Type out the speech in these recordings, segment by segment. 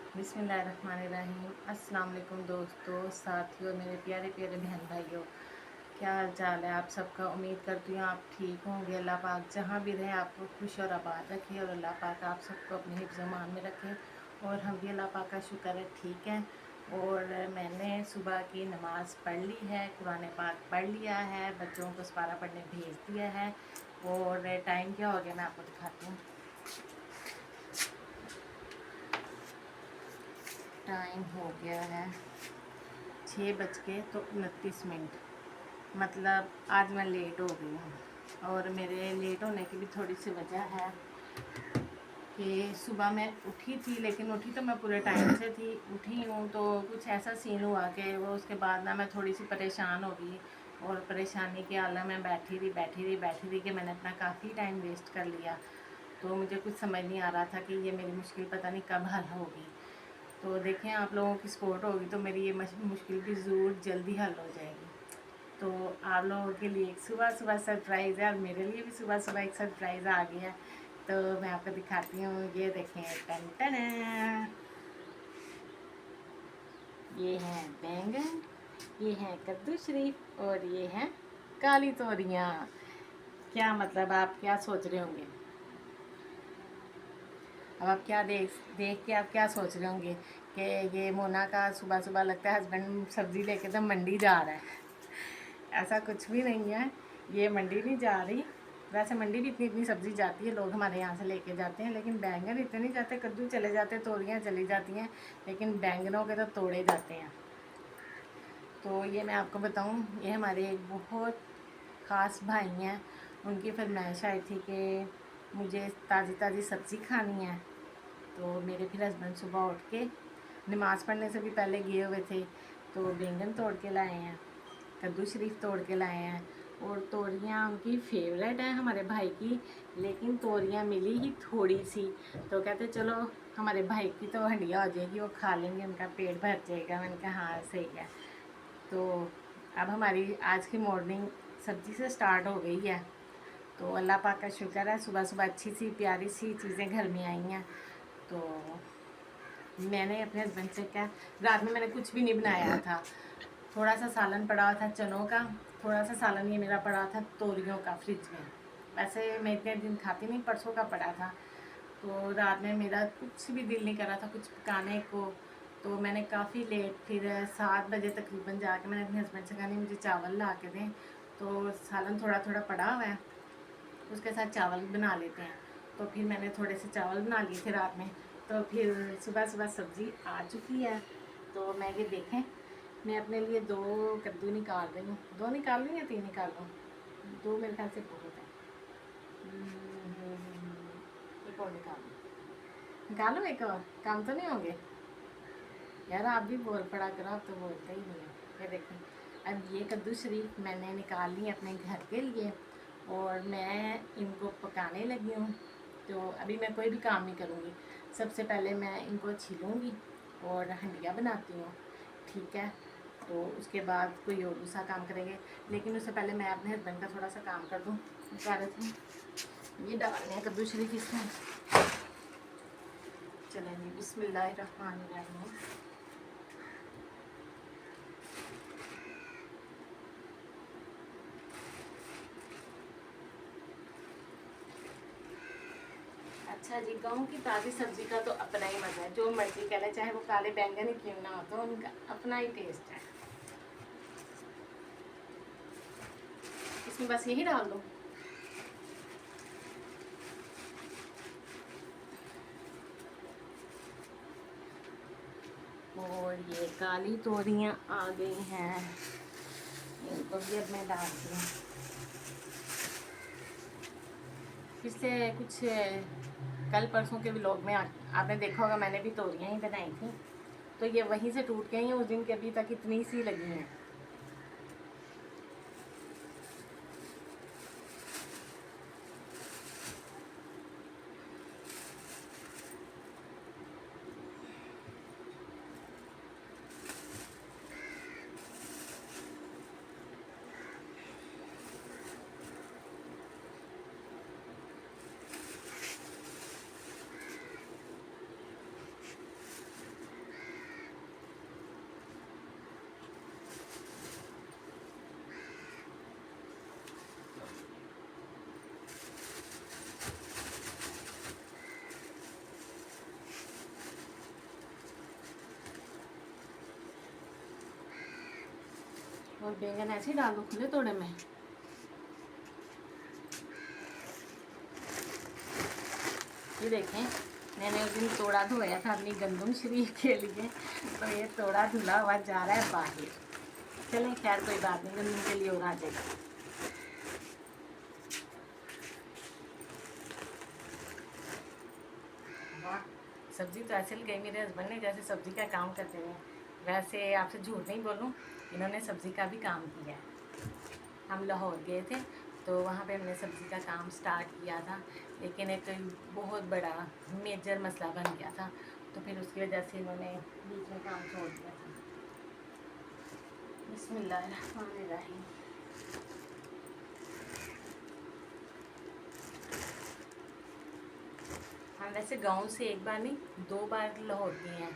बिस्मिल्लाहिर्रहमानिर्रहीम। अस्सलाम वालेकुम दोस्तों, साथियों, मेरे प्यारे प्यारे बहन भाइयों, क्या हाल चाल है आप सबका। उम्मीद करती हूँ आप ठीक होंगे। अल्लाह पाक जहाँ भी रहे आपको खुश और आबाद रखे और अल्लाह पाक आप सबको अपने हिफ्ज़ मान में रखे। और हम भी अल्लाह पाक का शुक्र है ठीक है। और मैंने सुबह की नमाज़ पढ़ ली है, कुरान पाक पढ़ लिया है, बच्चों को सुपारा पढ़ने भेज दिया है। और टाइम क्या हो गया मैं आपको दिखाती हूँ। टाइम हो गया है 6:29। मतलब आज मैं लेट हो गई हूँ और मेरे लेट होने की भी थोड़ी सी वजह है कि सुबह मैं उठी थी, लेकिन उठी तो मैं पूरे टाइम से थी। उठी हूँ तो कुछ ऐसा सीन हुआ कि वो उसके बाद ना मैं थोड़ी सी परेशान हो गई। और परेशानी के आलम में बैठी रही कि मैंने अपना काफ़ी टाइम वेस्ट कर लिया। तो मुझे कुछ समझ नहीं आ रहा था कि ये मेरी मुश्किल पता नहीं कब हल होगी। तो देखें, आप लोगों की सपोर्ट होगी तो मेरी ये मुश्किल भी ज़रूर जल्दी हल हो जाएगी। तो आप लोगों के लिए एक सुबह सुबह सरप्राइज़ है और मेरे लिए भी सुबह सुबह एक सरप्राइज़ आ गया है। तो मैं आपको दिखाती हूँ, ये देखें, टन टन, ये है बैंगन, ये है कद्दू शरीफ और ये है काली तोरियाँ। क्या मतलब, आप क्या सोच रहे होंगे। अब आप क्या देख देख के आप क्या सोच रहे होंगे कि ये मोना का सुबह सुबह लगता है हस्बैंड सब्ज़ी लेके तो मंडी जा रहा है। ऐसा कुछ भी नहीं है, ये मंडी नहीं जा रही। वैसे मंडी भी इतनी इतनी सब्ज़ी जाती है, लोग हमारे यहाँ से लेके जाते हैं, लेकिन बैंगन इतने नहीं जाते। कद्दू चले जाते, तोरियाँ चली जाती हैं, लेकिन बैंगनों के तो तोड़े जाते हैं। तो ये मैं आपको बताऊँ, ये हमारे एक बहुत ख़ास भाई हैं। उनकी फरमाइश आई थी कि मुझे ताज़ी ताज़ी सब्ज़ी खानी है। तो मेरे फिर हस्बैंड सुबह उठ के नमाज़ पढ़ने से भी पहले गए हुए थे, तो बैंगन तोड़ के लाए हैं, कद्दू शरीफ तोड़ के लाए हैं। और तोरियाँ उनकी फेवरेट है हमारे भाई की, लेकिन तोरियाँ मिली ही थोड़ी सी। तो कहते चलो हमारे भाई की तो हंडिया हो जाएगी, वो खा लेंगे, उनका पेट भर जाएगा। मैंने कहा हाँ सही है। तो अब हमारी आज की मॉर्निंग सब्ज़ी से स्टार्ट हो गई है। तो अल्लाह पाक का शुक्र है, सुबह सुबह अच्छी सी प्यारी सी चीज़ें घर में आई हैं। तो मैंने अपने हस्बैंड से कहा, रात में मैंने कुछ भी नहीं बनाया था। थोड़ा सा सालन पड़ा हुआ था चनों का, थोड़ा सा सालन ये मेरा पड़ा था तोरियों का फ्रिज में। वैसे मैं इतने दिन खाती नहीं, परसों का पड़ा था। तो रात में मेरा कुछ भी दिल नहीं कर रहा था कुछ पकाने को। तो मैंने काफ़ी लेट, फिर 7 बजे तकरीबन जाके मैंने अपने हस्बैंड से कहा नहीं मुझे चावल ला के दें। तो सालन थोड़ा थोड़ा पड़ा हुआ है, उसके साथ चावल बना लेते हैं। तो फिर मैंने थोड़े से चावल बना लिए थे रात में। तो फिर सुबह सुबह सब्ज़ी आ चुकी है। तो मैं ये देखें, मैं अपने लिए 2 कद्दू निकाल रही हूँ। 2 निकाल लूँ या 3 निकाल लूँ? 2 मेरे ख्याल से बहुत है। एक और निकाल लूँ। निकाल लूँ एक और, काम तो नहीं होंगे यार। आप भी बोल पड़ा करो, आप तो बोलते ही नहीं हो। ये देखें, अब ये कद्दू शरीफ मैंने निकाल ली अपने घर के लिए और मैं इनको पकाने लगी हूँ। तो अभी मैं कोई भी काम नहीं करूँगी, सबसे पहले मैं इनको छीलूँगी और हंडिया बनाती हूँ, ठीक है। तो उसके बाद कोई और दूसरा काम करेंगे, लेकिन उससे पहले मैं अपने हस्बैंड का थोड़ा सा काम कर दूँ। कह रहे थे ये डालने हैं कद्दू शरीफ इसमें। चलें जी, बिस्मिल्लाहिर्रहमानिर्रहीम। अच्छा जी, गाँव की ताज़ी सब्ज़ी का तो अपना ही मज़ा है। जो मर्जी कह लें, चाहे वो काले बैंगन ही क्यों ना हो, तो उनका अपना ही टेस्ट है। इसमें बस यही डाल दो। और ये काली तोरियां आ गई हैं, इनको भी अब मैं डालती हूँ। पिछले कुछ कल परसों के व्लॉग में आपने देखा होगा, मैंने भी तोरियां ही बनाई थी। तो ये वहीं से टूट गई हैं, उस दिन के अभी तक इतनी सी लगी हैं। और बैंगन ऐसे ही डाल दो खुले तोड़े में। ये देखें, मैंने उस दिन तोड़ा धोया था अपनी गंदम शरीफ के लिए, तो ये तोड़ा धुला हुआ जा रहा है बाहर। चलें खैर कोई बात नहीं, गंदम के लिए और आ जाएगा। वाह, सब्ज़ी तो ऐसे गई मेरे हस्बैंड ने जैसे सब्ज़ी का काम करते हैं। वैसे आपसे झूठ नहीं बोलूँ, इन्होंने सब्ज़ी का भी काम किया है। हम लाहौर गए थे तो वहाँ पे हमने सब्ज़ी का काम स्टार्ट किया था, लेकिन एक बहुत बड़ा मेजर मसला बन गया था, तो फिर उसकी वजह से इन्होंने बीच में काम छोड़ दिया था। बिस्मिल्लाहिर्रहमानिर्रहीम। हम वैसे गांव से एक बार नहीं 2 बार लाहौर गए हैं।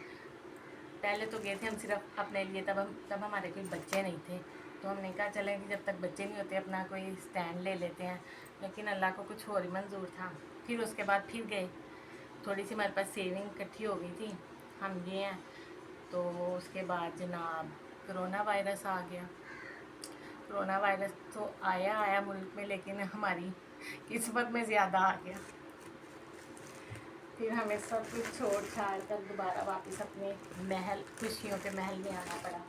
पहले तो गए थे हम सिर्फ अपने लिए, तब हमारे कोई बच्चे नहीं थे, तो हमने कहा चलें कि जब तक बच्चे नहीं होते अपना कोई स्टैंड ले लेते हैं, लेकिन अल्लाह को कुछ और ही मंजूर था। फिर उसके बाद फिर गए, थोड़ी सी हमारे पास सेविंग इकट्ठी हो गई थी, हम गए हैं। तो उसके बाद जनाब कोरोना वायरस आ गया। कोरोना वायरस तो आया मुल्क में, लेकिन हमारी किस्मत में ज़्यादा आ गया। फिर हमें सब कुछ छोड़ छाड़ कर दोबारा वापस अपने महल, खुशियों के महल में आना पड़ा।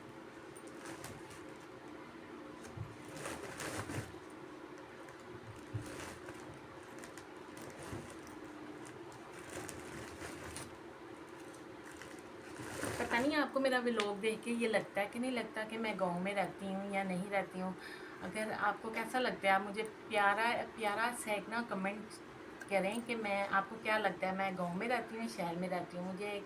पता नहीं आपको मेरा व्लॉग देख के ये लगता है कि नहीं लगता कि मैं गांव में रहती हूँ या नहीं रहती हूँ। अगर आपको कैसा लगता है, आप मुझे प्यारा प्यारा सहना कमेंट करें कि मैं, आपको क्या लगता है मैं गांव में रहती हूँ शहर में रहती हूँ। मुझे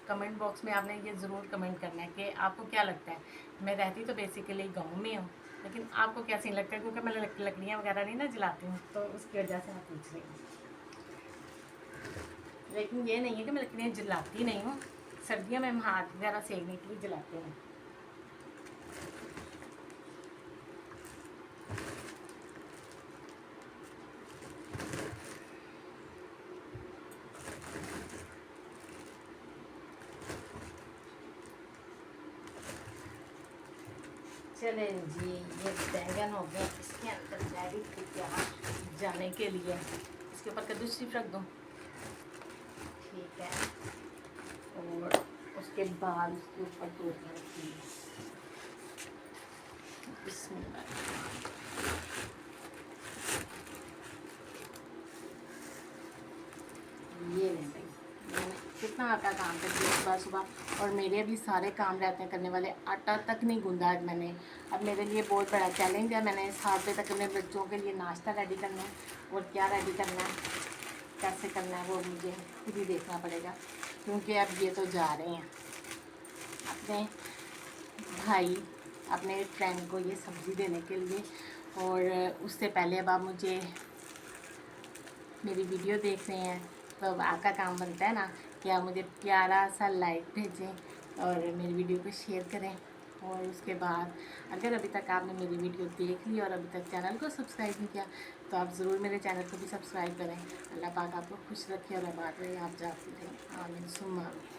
कमेंट बॉक्स में आपने ये ज़रूर कमेंट करना है कि आपको क्या लगता है। मैं रहती तो बेसिकली गाँव में हूँ, लेकिन आपको क्या सही लगता है, क्योंकि मैं लकड़ियाँ वगैरह नहीं ना जलाती हूँ, तो उसकी वजह से आप पूछ रही हूँ। लेकिन ये नहीं है कि मैं लकड़ियाँ जलाती नहीं हूँ, सर्दियों में हम हाथ वगैरह सेकने के लिए जलाते हैं। चलें जी, ये बैंगन हो गया, इसके अंदर मैगी प्याज जाने के लिए इसके ऊपर कद्दू सिर्फ रख दो, ठीक है। और उसके बाद उसके ऊपर दो ये नहीं भाई, मैंने कितना आटा काम कर दिया सुबह सुबह, और मेरे भी सारे काम रहते हैं करने वाले, आटा तक नहीं गूंदा आज मैंने। अब मेरे लिए बहुत बड़ा चैलेंज है, मैंने 7 बजे तक अपने बच्चों के लिए नाश्ता रेडी करना है, और क्या रेडी करना है, कैसे करना है वो मुझे खुद ही देखना पड़ेगा, क्योंकि अब ये तो जा रहे हैं अपने भाई, अपने फ्रेंड को ये सब्ज़ी देने के लिए। और उससे पहले अब आप मुझे मेरी वीडियो देख रहे हैं, तो अब आपका काम बनता है ना कि आप मुझे प्यारा सा लाइक भेजें और मेरी वीडियो को शेयर करें। और उसके बाद अगर अभी तक आपने मेरी वीडियो देख ली और अभी तक चैनल को सब्सक्राइब नहीं किया, तो आप ज़रूर मेरे चैनल को भी सब्सक्राइब करें। अल्लाह पाक आपको खुश रखे और आबाद रहे, आप जाती रहें, आमीन सुम्मा आमीन।